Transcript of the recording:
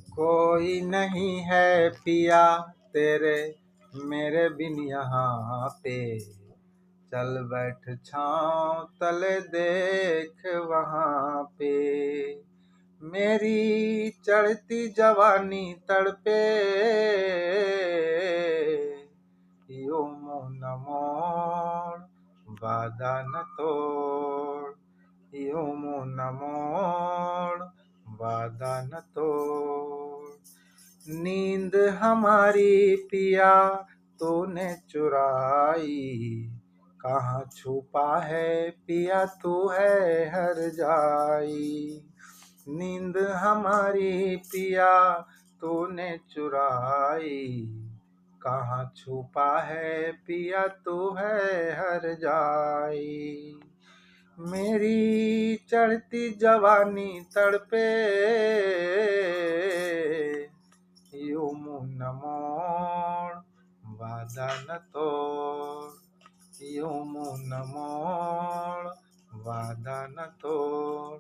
कोई नहीं है पिया तेरे मेरे बिन यहाँ पे। चल बैठ छाँव तले देख वहाँ पे। मेरी चढ़ती जवानी तड़पे, यो मुँह न मोड़ वादा न तोड़। यो मुँह न मोड़ वादा न तोड़। नींद हमारी पिया तूने चुराई, कहाँ छुपा है पिया तू है हर जाई। नींद हमारी पिया तूने चुराई, कहाँ छुपा है पिया तू है हर जाई। मेरी चढ़ती जवानी तड़पे, यूं मुँह न मोड़ वादा न तोड़। यूं मुँह न मोड़ वादा न तोड़।